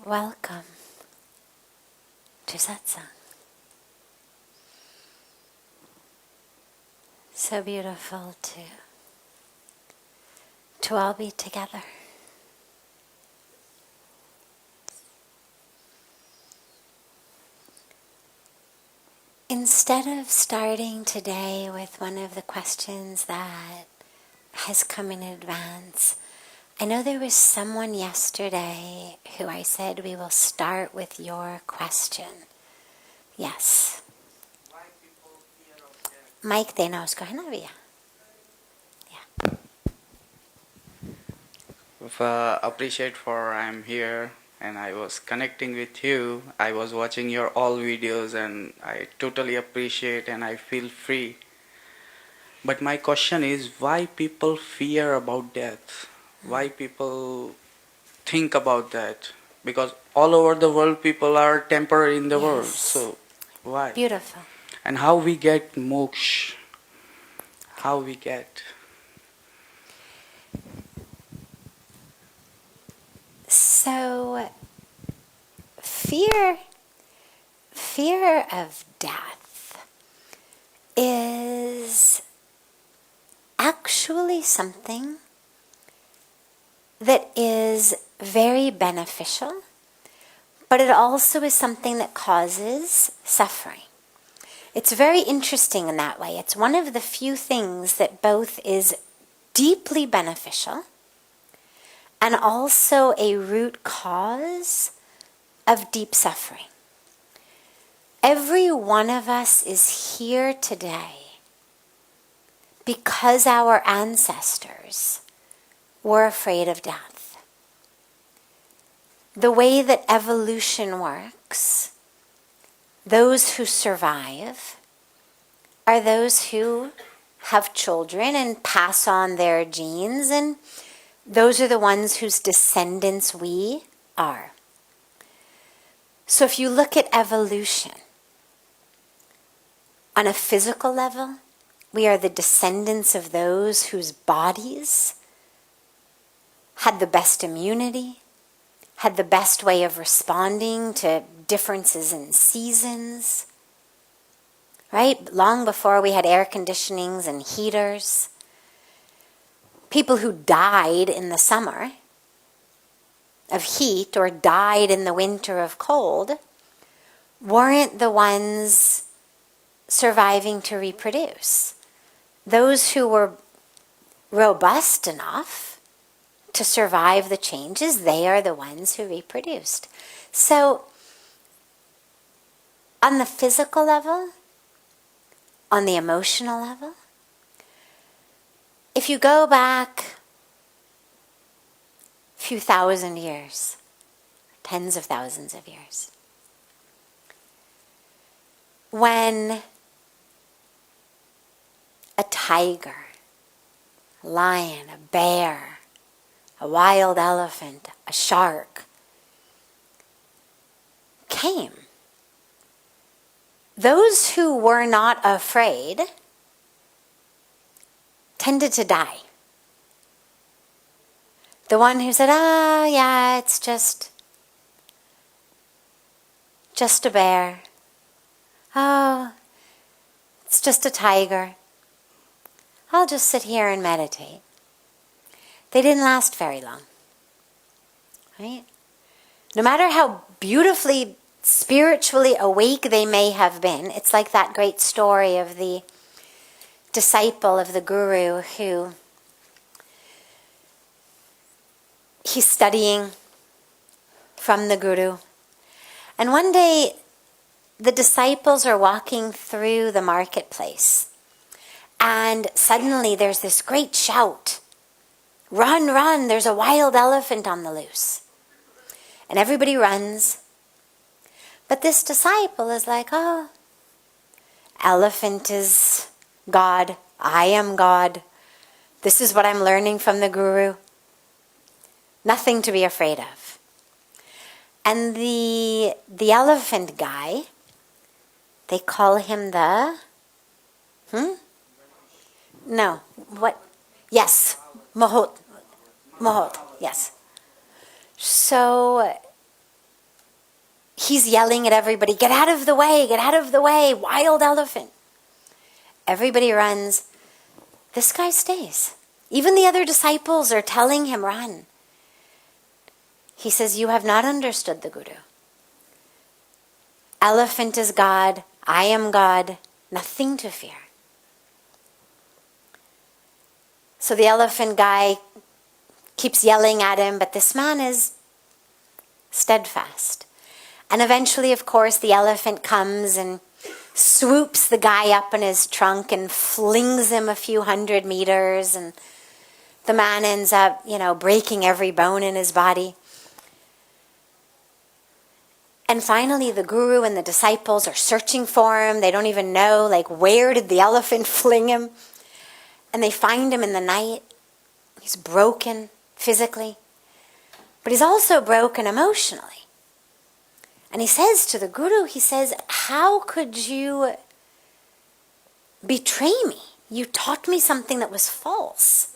Welcome to Satsang. So beautiful to all be together. Instead of starting today with one of the questions that has come in advance, I know there was someone yesterday who I said we will start with your question. Yes. Mike, they know. Go ahead, yeah. Appreciate for I'm here and I was connecting with you. I was watching your all videos and I totally appreciate and I feel free. But my question is why people fear about death? Why people think about that? Because all over the world people are temporary in the world. So why? Beautiful. And how we get moksha? How we get? So, fear of death is actually something that is very beneficial, but it also is something that causes suffering. It's very interesting in that way. It's one of the few things that both is deeply beneficial and also a root cause of deep suffering. Every one of us is here today because our ancestors were afraid of death. The way that evolution works, those who survive are those who have children and pass on their genes, and those are the ones whose descendants we are. So if you look at evolution, on a physical level, we are the descendants of those whose bodies had the best immunity, had the best way of responding to differences in seasons, right? Long before we had air conditionings and heaters. People who died in the summer of heat or died in the winter of cold weren't the ones surviving to reproduce. Those who were robust enough to survive the changes, they are the ones who reproduced. So, on the physical level, on the emotional level, if you go back a few thousand years, tens of thousands of years, when a tiger, a lion, a bear, a wild elephant, a shark came, those who were not afraid tended to die. The one who said, yeah, it's just a bear. Oh, it's just a tiger. I'll just sit here and meditate. They didn't last very long. Right? No matter how beautifully spiritually awake they may have been, it's like that great story of the disciple of the guru who he's studying from the guru. And one day the disciples are walking through the marketplace. And suddenly there's this great shout. Run, run, there's a wild elephant on the loose. And everybody runs. But this disciple is like, oh, elephant is God. I am God. This is what I'm learning from the guru. Nothing to be afraid of. And the elephant guy, they call him the... No. What? Yes. Mahot. Yes. So He's yelling at everybody, get out of the way, get out of the way, wild elephant. Everybody runs. This guy stays. Even the other disciples are telling him, run. He says, you have not understood the Guru. Elephant is God, I am God, nothing to fear. So the elephant guy keeps yelling at him, but this man is steadfast. And eventually, of course, the elephant comes and swoops the guy up in his trunk and flings him a few 100 meters, and the man ends up, breaking every bone in his body. And finally, the guru and the disciples are searching for him. They don't even know, where did the elephant fling him? And they find him in the night. He's broken physically, but he's also broken emotionally. And he says to the guru, he says, how could you betray me? You taught me something that was false.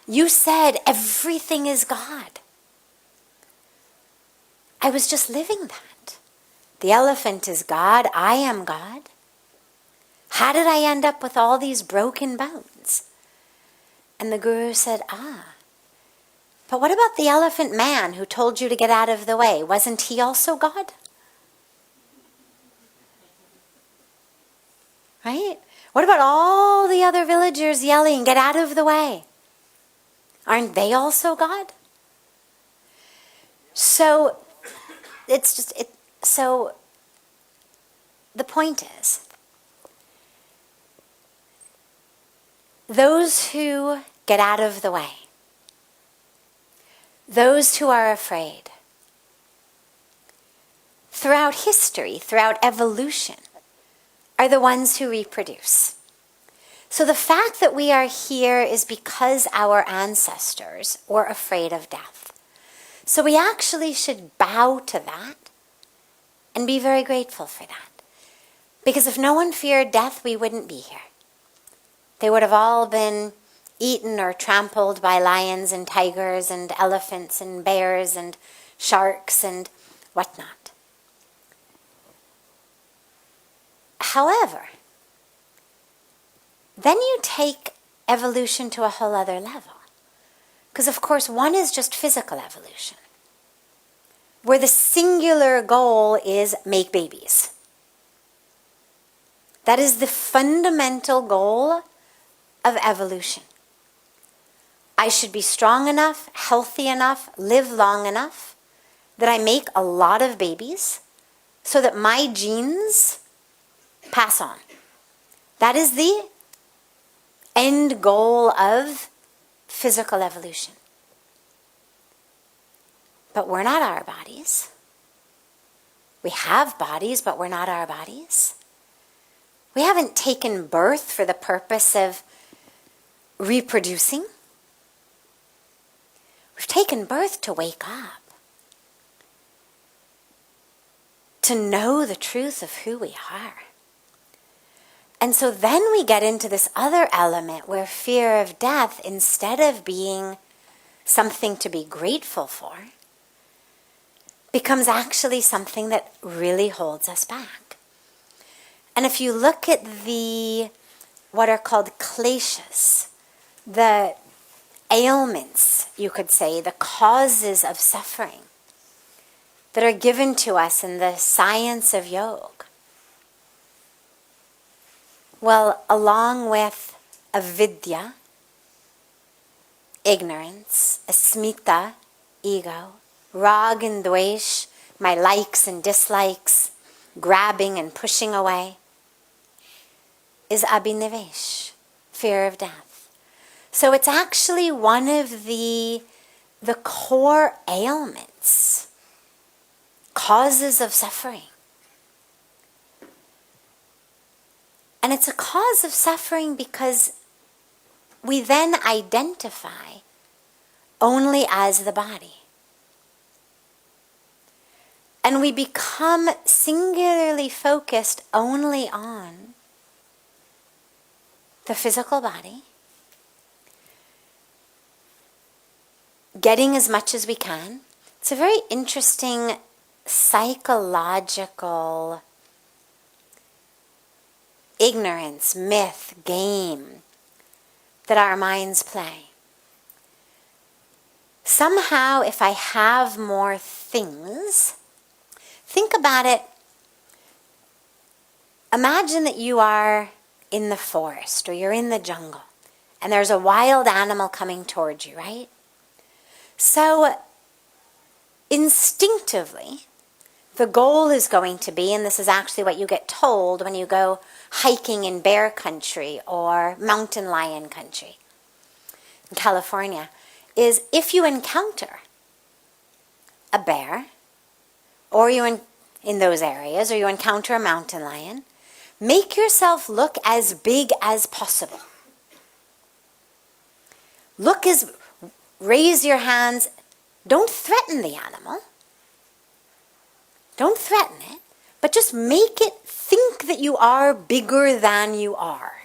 You said everything is God. I was just living that. The elephant is God, I am God. How did I end up with all these broken bones? And the guru said, but what about the elephant man who told you to get out of the way? Wasn't he also God? Right? What about all the other villagers yelling, get out of the way? Aren't they also God? So so the point is, those who get out of the way, those who are afraid, throughout history, throughout evolution, are the ones who reproduce. So the fact that we are here is because our ancestors were afraid of death. So we actually should bow to that and be very grateful for that. Because if no one feared death, we wouldn't be here. They would have all been eaten or trampled by lions and tigers and elephants and bears and sharks and whatnot. However, then you take evolution to a whole other level. Because of course one is just physical evolution, where the singular goal is make babies. That is the fundamental goal of evolution. I should be strong enough, healthy enough, live long enough that I make a lot of babies so that my genes pass on. That is the end goal of physical evolution. But we're not our bodies. We have bodies, but we're not our bodies. We haven't taken birth for the purpose of reproducing. We've taken birth to wake up, to know the truth of who we are. And so then we get into this other element where fear of death, instead of being something to be grateful for, becomes actually something that really holds us back. And if you look at what are called kleshas, the ailments, you could say, the causes of suffering that are given to us in the science of yoga, well, along with avidya, ignorance, asmita, ego, rag and dvesh, my likes and dislikes, grabbing and pushing away, is abhinivesh, fear of death. So it's actually one of the core ailments, causes of suffering. And it's a cause of suffering because we then identify only as the body. And we become singularly focused only on the physical body, getting as much as we can. It's a very interesting psychological ignorance, myth, game that our minds play. Somehow, if I have more things, think about it. Imagine that you are in the forest or you're in the jungle and there's a wild animal coming towards you, right? So instinctively, the goal is going to be, and this is actually what you get told when you go hiking in bear country or mountain lion country in California, is if you encounter a bear, or you in those areas, or you encounter a mountain lion, make yourself look as big as possible. Raise your hands. Don't threaten the animal. Don't threaten it, but just make it think that you are bigger than you are.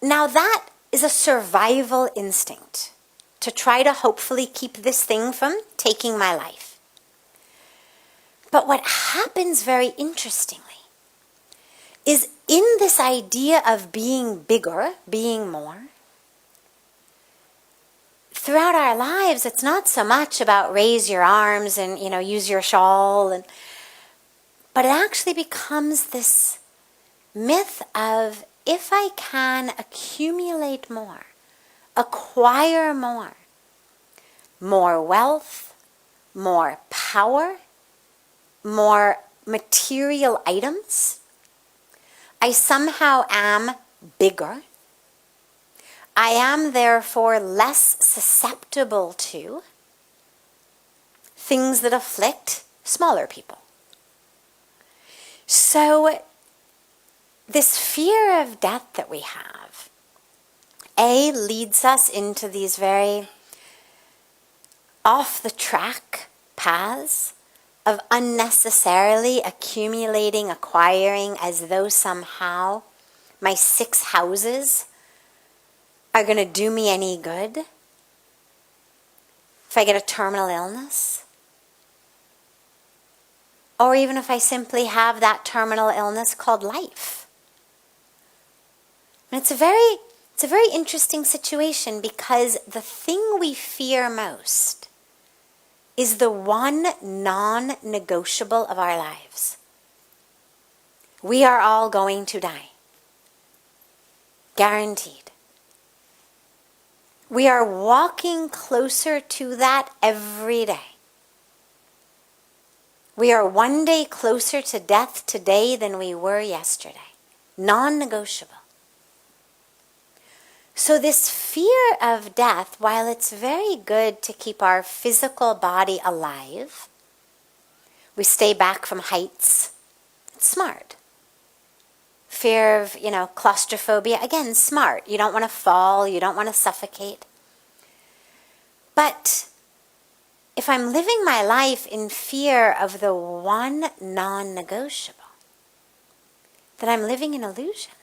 Now that is a survival instinct to try to hopefully keep this thing from taking my life. But what happens very interestingly is in this idea of being bigger, being more, throughout our lives, it's not so much about raise your arms and, use your shawl, but it actually becomes this myth of if I can accumulate more, acquire more wealth, more power, more material items, I somehow am bigger. I am therefore less susceptible to things that afflict smaller people. So this fear of death that we have, leads us into these very off-the-track paths of unnecessarily accumulating, acquiring, as though somehow my 6 houses are going to do me any good if I get a terminal illness, or even if I simply have that terminal illness called life. And it's a very interesting situation, because the thing we fear most is the one non-negotiable of our lives. We are all going to die. Guaranteed. We are walking closer to that every day. We are one day closer to death today than we were yesterday. Non-negotiable. So this fear of death, while it's very good to keep our physical body alive, we stay back from heights. It's smart. Fear of, claustrophobia, again, smart. You don't want to fall, you don't want to suffocate. But if I'm living my life in fear of the one non-negotiable, then I'm living in illusion.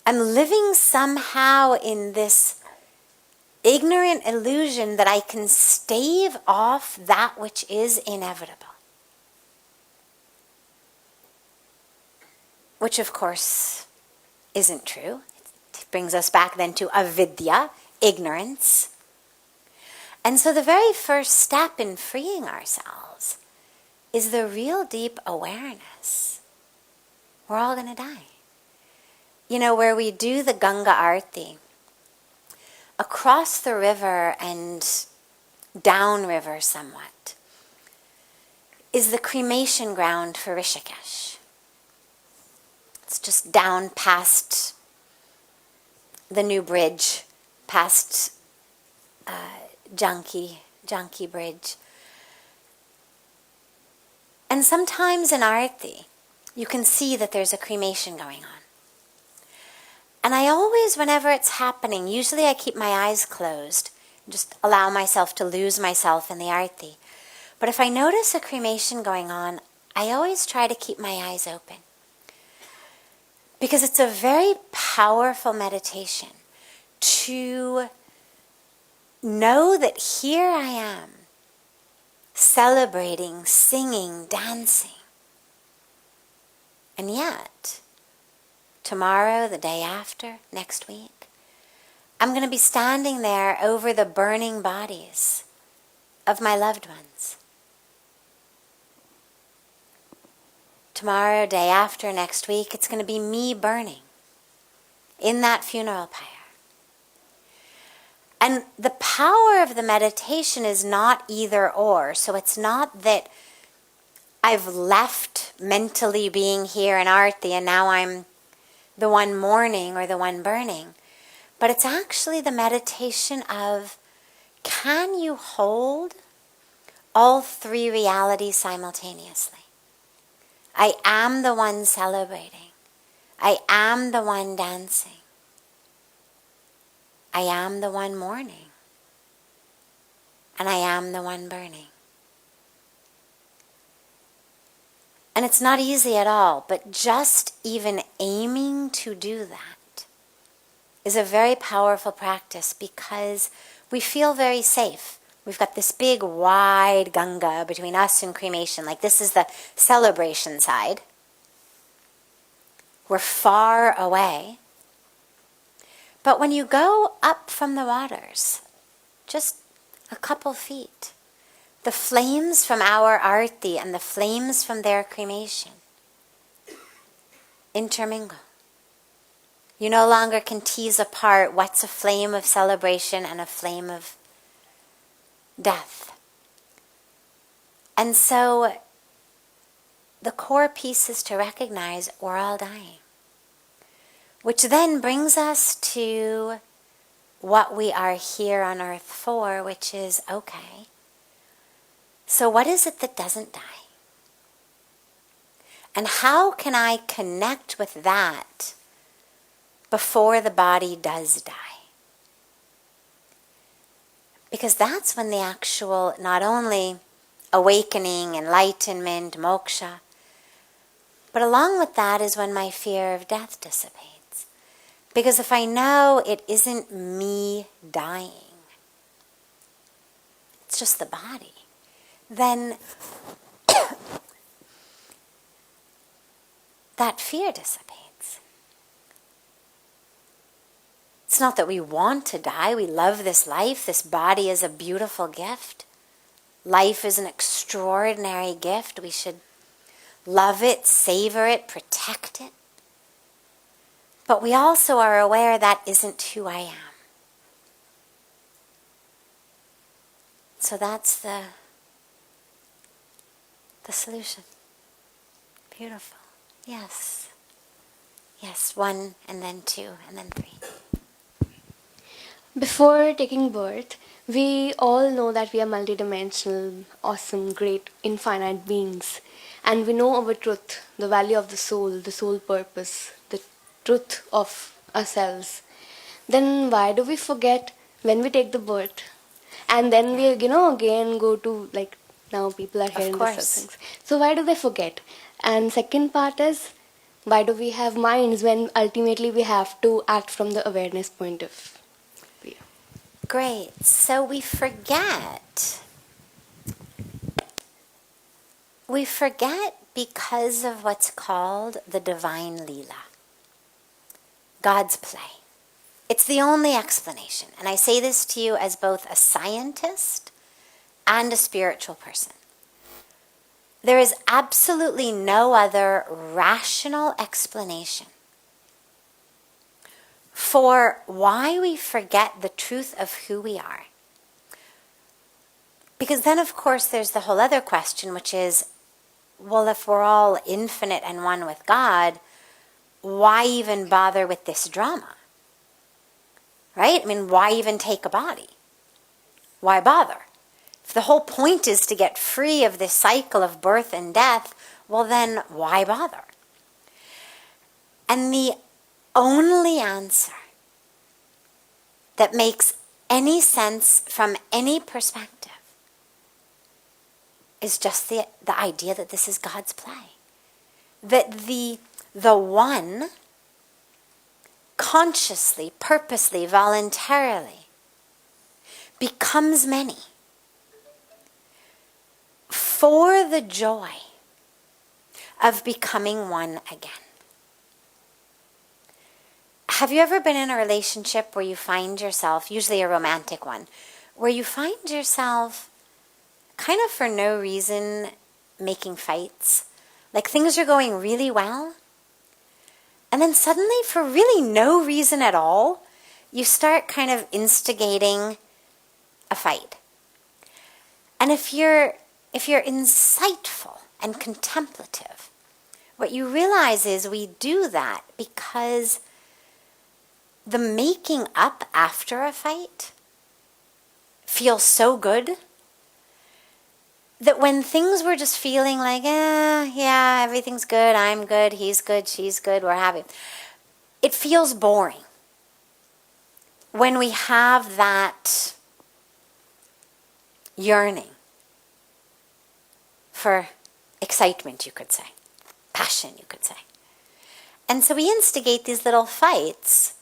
I'm living somehow in this ignorant illusion that I can stave off that which is inevitable. Which, of course, isn't true. It brings us back then to avidya, ignorance. And so the very first step in freeing ourselves is the real deep awareness. We're all going to die. Where we do the Ganga Arti, across the river and downriver somewhat, is the cremation ground for Rishikesh. It's just down past the new bridge, past Janki Bridge. And sometimes in Arti, you can see that there's a cremation going on. And I always, whenever it's happening, usually I keep my eyes closed, and just allow myself to lose myself in the Arti. But if I notice a cremation going on, I always try to keep my eyes open. Because it's a very powerful meditation to know that here I am, celebrating, singing, dancing. And yet, tomorrow, the day after, next week, I'm going to be standing there over the burning bodies of my loved ones. Tomorrow, day after, next week, it's going to be me burning in that funeral pyre. And the power of the meditation is not either or. So it's not that I've left mentally being here in Arti and now I'm the one mourning or the one burning. But it's actually the meditation of, can you hold all three realities simultaneously? I am the one celebrating. I am the one dancing. I am the one mourning. And I am the one burning. And it's not easy at all, but just even aiming to do that is a very powerful practice because we feel very safe. We've got this big, wide Ganga between us and cremation. Like this is the celebration side. We're far away. But when you go up from the waters, just a couple feet, the flames from our arti and the flames from their cremation intermingle. You no longer can tease apart what's a flame of celebration and a flame of death. And so the core piece is to recognize we're all dying. Which then brings us to what we are here on earth for, which is, okay, so what is it that doesn't die? And how can I connect with that before the body does die? Because that's when the actual, not only awakening, enlightenment, moksha, but along with that is when my fear of death dissipates. Because if I know it isn't me dying, it's just the body, then that fear dissipates. It's not that we want to die. We love this life. This body is a beautiful gift. Life is an extraordinary gift. We should love it, savor it, protect it. But we also are aware that isn't who I am. So that's the solution. Beautiful. Yes. Yes, 1 and then 2 and then 3. Before taking birth, we all know that we are multidimensional, awesome, great, infinite beings. And we know our truth, the value of the soul purpose, the truth of ourselves. Then why do we forget when we take the birth? And then we, again go to, like, now people are hearing the satsangs. So why do they forget? And second part is, why do we have minds when ultimately we have to act from the awareness point of view? Great. So we forget. We forget because of what's called the divine Leela. God's play. It's the only explanation. And I say this to you as both a scientist and a spiritual person. There is absolutely no other rational explanation for why we forget the truth of who we are. Because then, of course, there's the whole other question, which is, well, if we're all infinite and one with God, why even bother with this drama? Right? I mean, why even take a body? Why bother? If the whole point is to get free of this cycle of birth and death, well then, why bother? And the only answer that makes any sense from any perspective is just the idea that this is God's play. That the one consciously, purposely, voluntarily becomes many for the joy of becoming one again. Have you ever been in a relationship where you find yourself, usually a romantic one, where you find yourself kind of for no reason making fights? Like things are going really well, and then suddenly, for really no reason at all, you start kind of instigating a fight. And if you're insightful and contemplative, what you realize is we do that because the making up after a fight feels so good that when things were just feeling like, yeah, everything's good, I'm good, he's good, she's good, we're happy, it feels boring when we have that yearning for excitement, you could say, passion, you could say. And so we instigate these little fights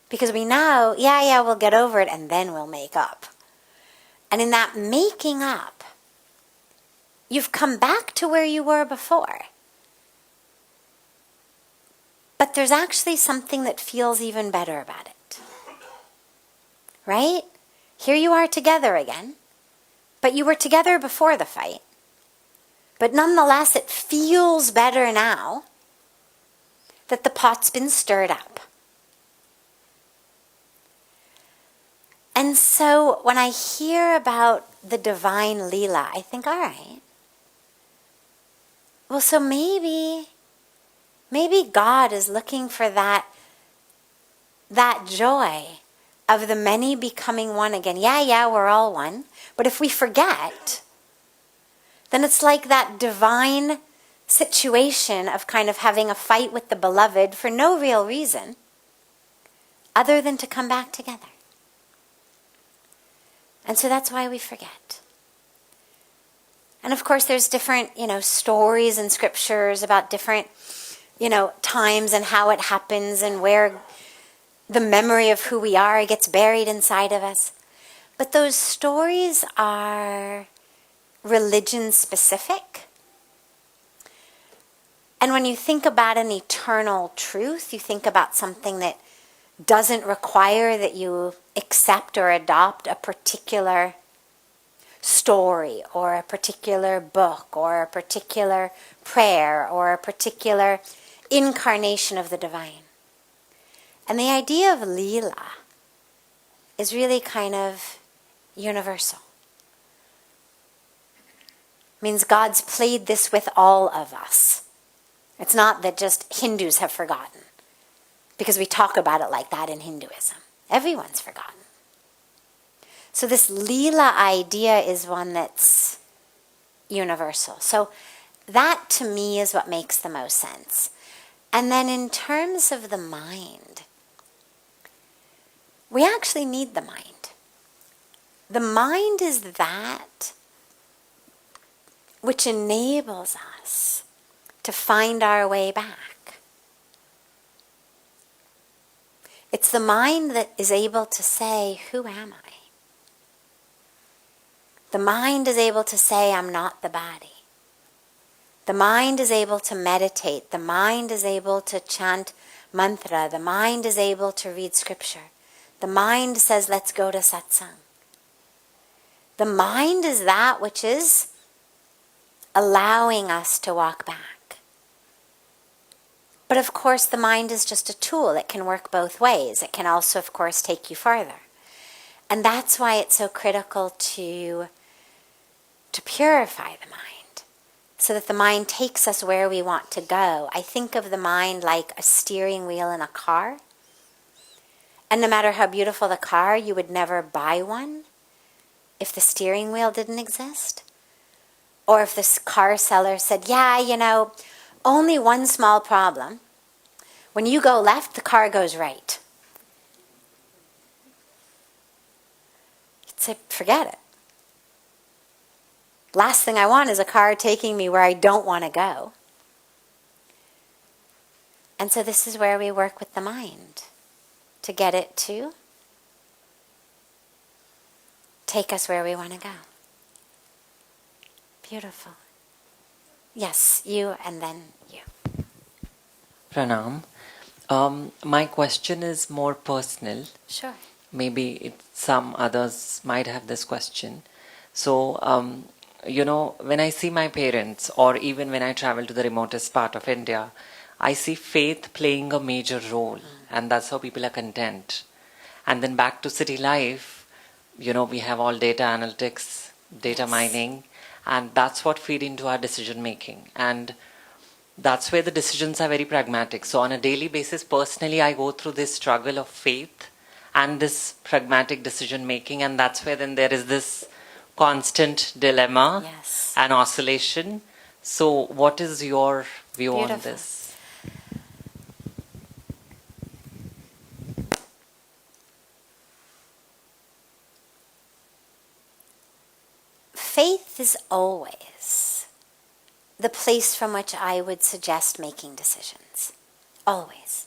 because we know, yeah, we'll get over it and then we'll make up. And in that making up, you've come back to where you were before. But there's actually something that feels even better about it. Right? Here you are together again. But you were together before the fight. But nonetheless, it feels better now that the pot's been stirred up. And so when I hear about the divine Leela, I think, all right, well, so maybe God is looking for that joy of the many becoming one again. Yeah, we're all one. But if we forget, then it's like that divine situation of kind of having a fight with the beloved for no real reason other than to come back together. And so that's why we forget. And of course there's different, stories and scriptures about different, times and how it happens and where the memory of who we are gets buried inside of us. But those stories are religion specific. And when you think about an eternal truth, you think about something that doesn't require that you accept or adopt a particular story or a particular book or a particular prayer or a particular incarnation of the divine. And the idea of Leela is really kind of universal. It means God's played this with all of us. It's not that just Hindus have forgotten, because we talk about it like that in Hinduism. Everyone's forgotten. So this Leela idea is one that's universal. So that to me is what makes the most sense. And then in terms of the mind, we actually need the mind. The mind is that which enables us to find our way back. It's the mind that is able to say, who am I? The mind is able to say, I'm not the body. The mind is able to meditate. The mind is able to chant mantra. The mind is able to read scripture. The mind says, let's go to satsang. The mind is that which is allowing us to walk back. But of course, the mind is just a tool. It can work both ways. It can also, of course, take you farther. And that's why it's so critical to purify the mind, so that the mind takes us where we want to go. I think of the mind like a steering wheel in a car. And no matter how beautiful the car, you would never buy one if the steering wheel didn't exist. Or if this car seller said, yeah, only one small problem. When you go left, the car goes right. You'd say, forget it. Last thing I want is a car taking me where I don't want to go. And so this is where we work with the mind to get it to take us where we want to go. Beautiful. Yes, you and then you. Pranam. My question is more personal. Sure. Maybe some others might have this question. So, when I see my parents, or even when I travel to the remotest part of India, I see faith playing a major role, and that's how people are content. And then back to city life, we have all data analytics, data mining, and that's what feed into our decision making. And that's where the decisions are very pragmatic. So on a daily basis, personally, I go through this struggle of faith and this pragmatic decision making, and that's where then there is this constant dilemma and oscillation. So what is your view on this? Faith is always the place from which I would suggest making decisions. Always.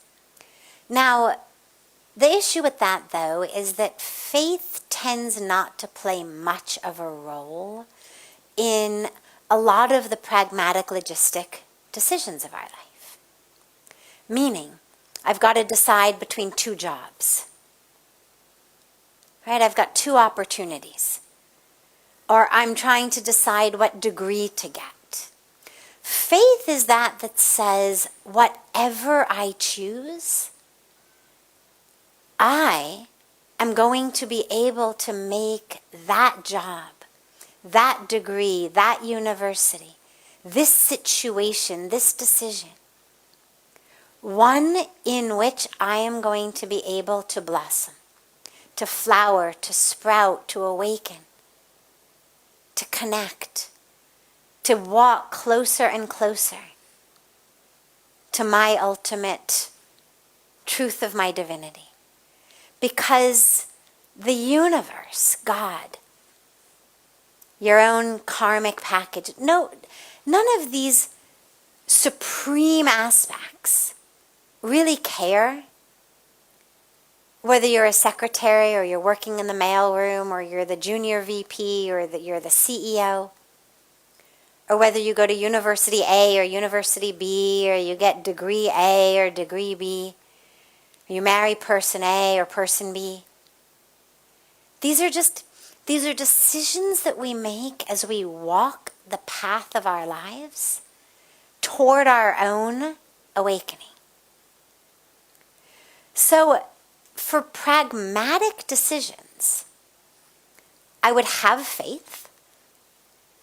Now, the issue with that, though, is that faith tends not to play much of a role in a lot of the pragmatic, logistic decisions of our life. Meaning, I've got to decide between two jobs. Right? I've got two opportunities. Or I'm trying to decide what degree to get. Faith is that says, whatever I choose, I am going to be able to make that job, that degree, that university, this situation, this decision, one in which I am going to be able to blossom, to flower, to sprout, to awaken, to connect, to walk closer and closer to my ultimate truth of my divinity. Because the universe, God, your own karmic package, none of these supreme aspects really care whether you're a secretary or you're working in the mailroom or you're the junior VP or you're the CEO, or whether you go to University A or University B or you get degree A or degree B, or you marry person A or person B. These are decisions that we make as we walk the path of our lives toward our own awakening. So, for pragmatic decisions, I would have faith,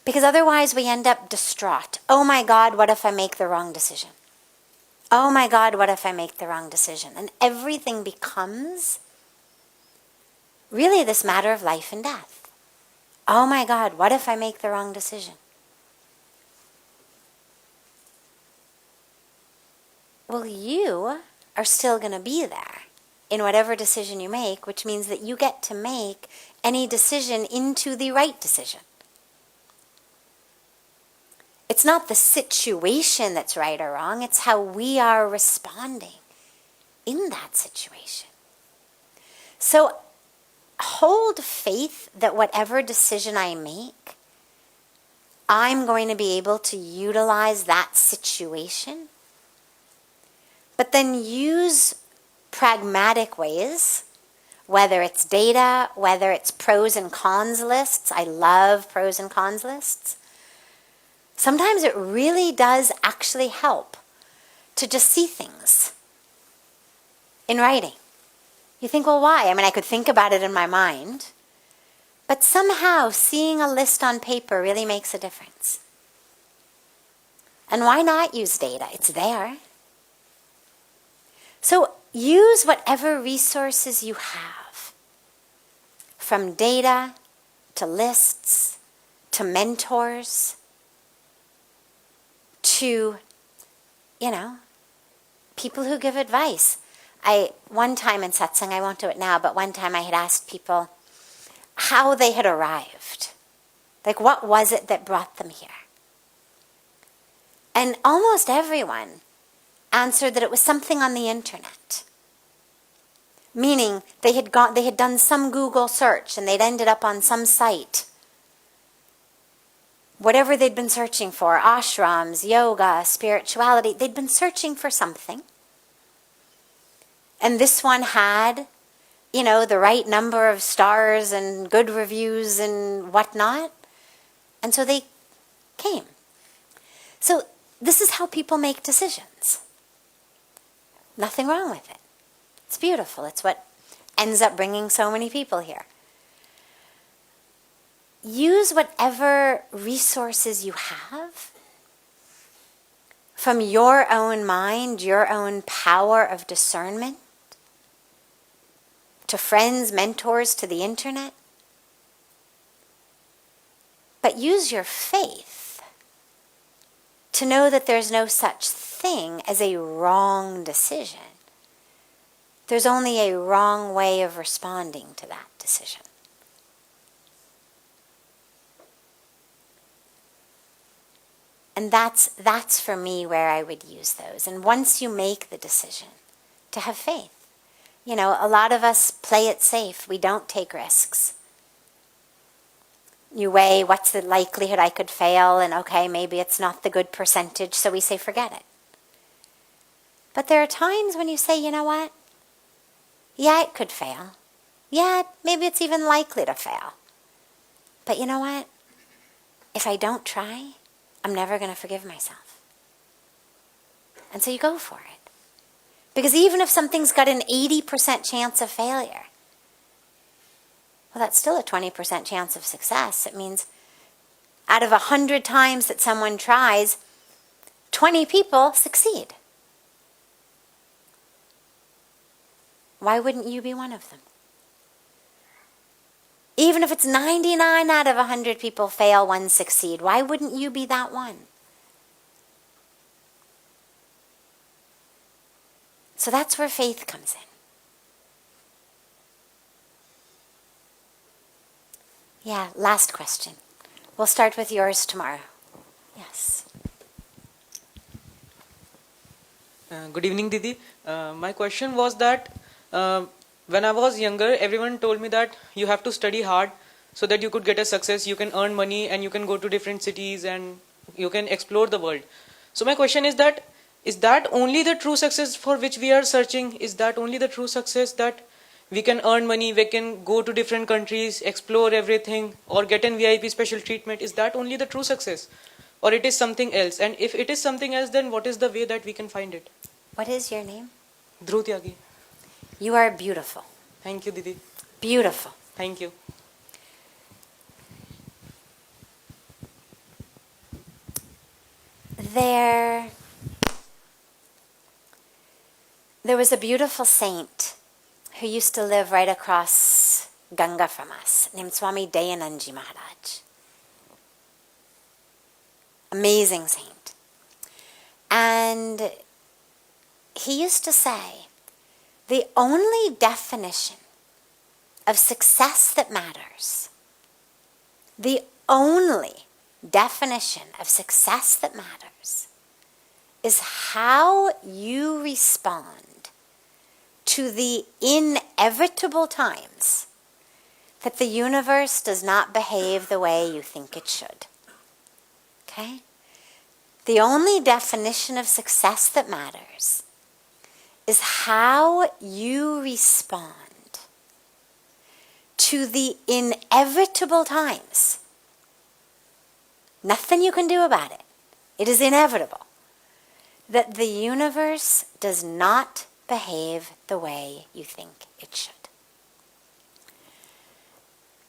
because otherwise we end up distraught. Oh my God, what if I make the wrong decision? Oh my God, what if I make the wrong decision? And everything becomes really this matter of life and death. Oh my God, what if I make the wrong decision? Well, you are still going to be there in whatever decision you make, which means that you get to make any decision into the right decision. It's not the situation that's right or wrong, it's how we are responding in that situation. So hold faith that whatever decision I make, I'm going to be able to utilize that situation, but then use pragmatic ways, whether it's data, whether it's pros and cons lists. I love pros and cons lists. Sometimes it really does actually help to just see things in writing. You think, well, why? I mean, I could think about it in my mind, but somehow seeing a list on paper really makes a difference. And why not use data? It's there. So use whatever resources you have, from data to lists to mentors to, people who give advice. One time in satsang, I won't do it now, but one time I had asked people how they had arrived. Like, what was it that brought them here? And almost everyone answered that it was something on the internet. Meaning they had done some Google search and they'd ended up on some site. Whatever they'd been searching for, ashrams, yoga, spirituality, they'd been searching for something. And this one had, the right number of stars and good reviews and whatnot. And so they came. So this is how people make decisions. Nothing wrong with it. It's beautiful. It's what ends up bringing so many people here. Use whatever resources you have from your own mind, your own power of discernment, to friends, mentors, to the internet. But use your faith to know that there's no such thing as a wrong decision. There's only a wrong way of responding to that decision. And that's for me where I would use those. And once you make the decision, to have faith. A lot of us play it safe. We don't take risks. You weigh what's the likelihood I could fail, and okay, maybe it's not the good percentage, so we say forget it. But there are times when you say, you know what? Yeah, it could fail. Yeah, maybe it's even likely to fail. But you know what? If I don't try, I'm never going to forgive myself. And so you go for it. Because even if something's got an 80% chance of failure, well, that's still a 20% chance of success. It means out of 100 times that someone tries, 20 people succeed. Why wouldn't you be one of them? Even if it's 99 out of 100 people fail, one succeed. Why wouldn't you be that one? So that's where faith comes in. Yeah, last question. We'll start with yours tomorrow. Yes. Good evening, Didi. My question was that when I was younger, everyone told me that you have to study hard so that you could get a success, you can earn money and you can go to different cities and you can explore the world. So my question is that only the true success for which we are searching? Is that only the true success, that we can earn money, we can go to different countries, explore everything, or get an VIP special treatment? Is that only the true success? Or it is something else? And if it is something else, then what is the way that we can find it? What is your name? Dhruv Tyagi. You are beautiful. Thank you, Didi. Beautiful. Thank you. There was a beautiful saint who used to live right across Ganga from us, named Swami Dayanandji Maharaj. Amazing saint. And he used to say, the only definition of success that matters, the only definition of success that matters, is how you respond to the inevitable times that the universe does not behave the way you think it should. Okay? The only definition of success that matters is how you respond to the inevitable times. Nothing you can do about it. It is inevitable that the universe does not behave the way you think it should.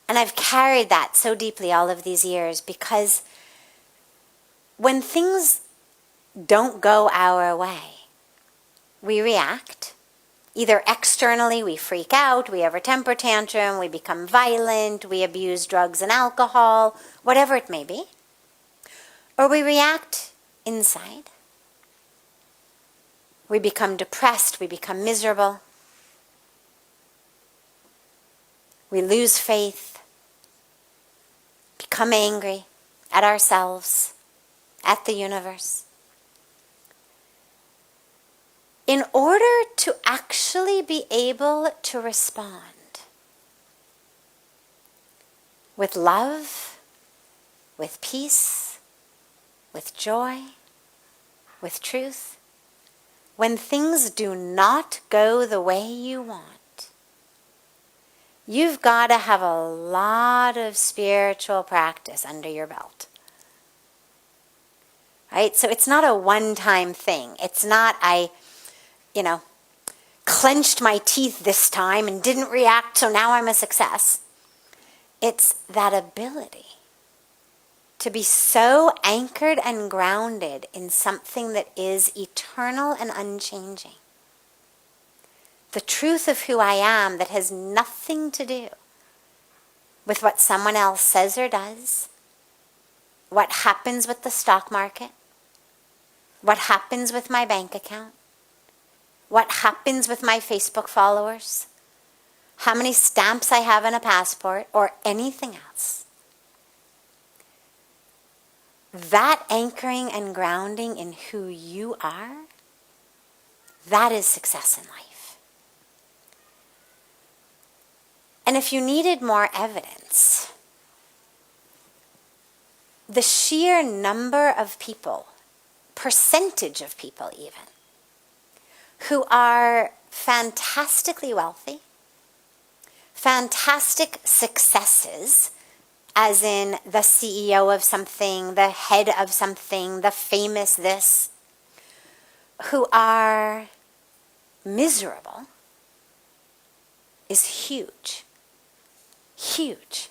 And I've carried that so deeply all of these years, because when things don't go our way, we react. Either externally, we freak out, we have a temper tantrum, we become violent, we abuse drugs and alcohol, whatever it may be. Or we react inside. We become depressed, we become miserable. We lose faith, become angry at ourselves, at the universe. In order to actually be able to respond with love, with peace, with joy, with truth, when things do not go the way you want. You've got to have a lot of spiritual practice under your belt. Right? So it's not a one-time thing. It's not I clenched my teeth this time and didn't react, so now I'm a success. It's that ability to be so anchored and grounded in something that is eternal and unchanging. The truth of who I am that has nothing to do with what someone else says or does, what happens with the stock market, what happens with my bank account, what happens with my Facebook followers, how many stamps I have in a passport, or anything else. That anchoring and grounding in who you are, that is success in life. And if you needed more evidence, the sheer number of people, percentage of people even, who are fantastically wealthy, fantastic successes, as in the CEO of something, the head of something, the famous this, who are miserable, is huge. Huge.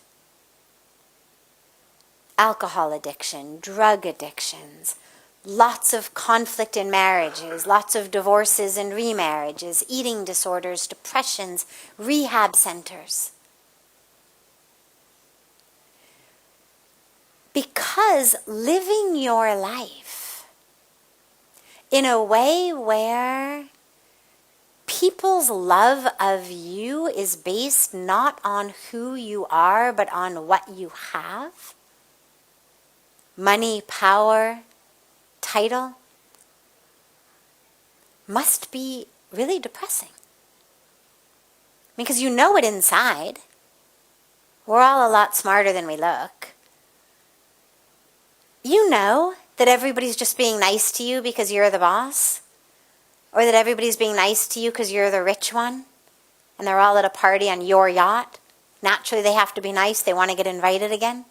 Alcohol addiction, drug addictions, lots of conflict in marriages, lots of divorces and remarriages, eating disorders, depressions, rehab centers. Because living your life in a way where people's love of you is based not on who you are, but on what you have, money, power, title, must be really depressing. Because you know it inside. We're all a lot smarter than we look. You know that everybody's just being nice to you because you're the boss, or that everybody's being nice to you because you're the rich one, and they're all at a party on your yacht. Naturally, they have to be nice. They want to get invited again.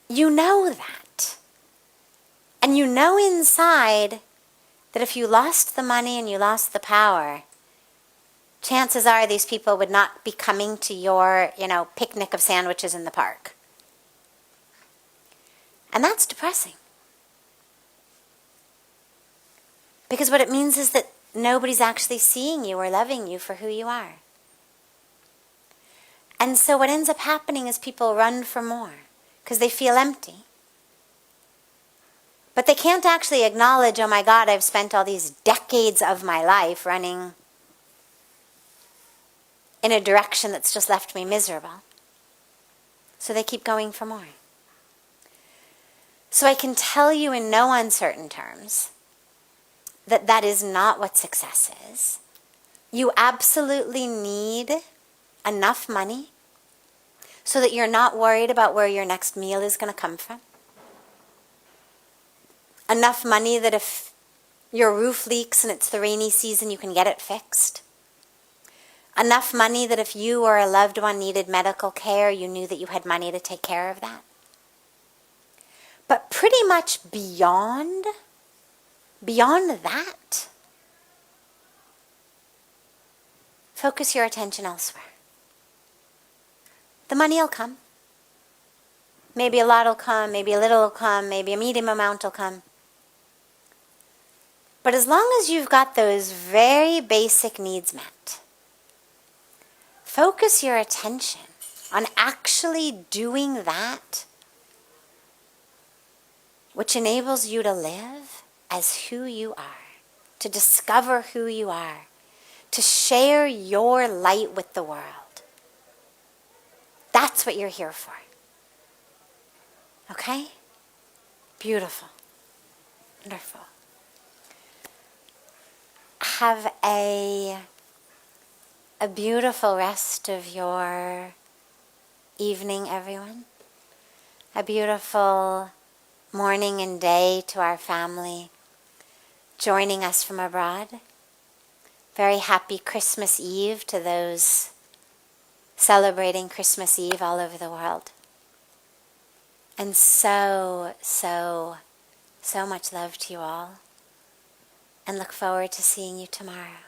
You know that. And you know inside that if you lost the money and you lost the power, chances are these people would not be coming to your, picnic of sandwiches in the park. And that's depressing. Because what it means is that nobody's actually seeing you or loving you for who you are. And so what ends up happening is people run for more because they feel empty. But they can't actually acknowledge, oh my God, I've spent all these decades of my life running in a direction that's just left me miserable. So they keep going for more. So I can tell you in no uncertain terms that that is not what success is. You absolutely need enough money so that you're not worried about where your next meal is going to come from. Enough money that if your roof leaks and it's the rainy season, you can get it fixed. Enough money that if you or a loved one needed medical care, you knew that you had money to take care of that. But pretty much beyond that, focus your attention elsewhere. The money will come. Maybe a lot will come, maybe a little will come, maybe a medium amount will come. But as long as you've got those very basic needs met, focus your attention on actually doing that which enables you to live as who you are, to discover who you are, to share your light with the world. That's what you're here for. Okay? Beautiful. Wonderful. have a beautiful rest of your evening, everyone. A beautiful morning and day to our family joining us from abroad. Very happy Christmas Eve to those celebrating Christmas Eve all over the world. And so much love to you all. And look forward to seeing you tomorrow.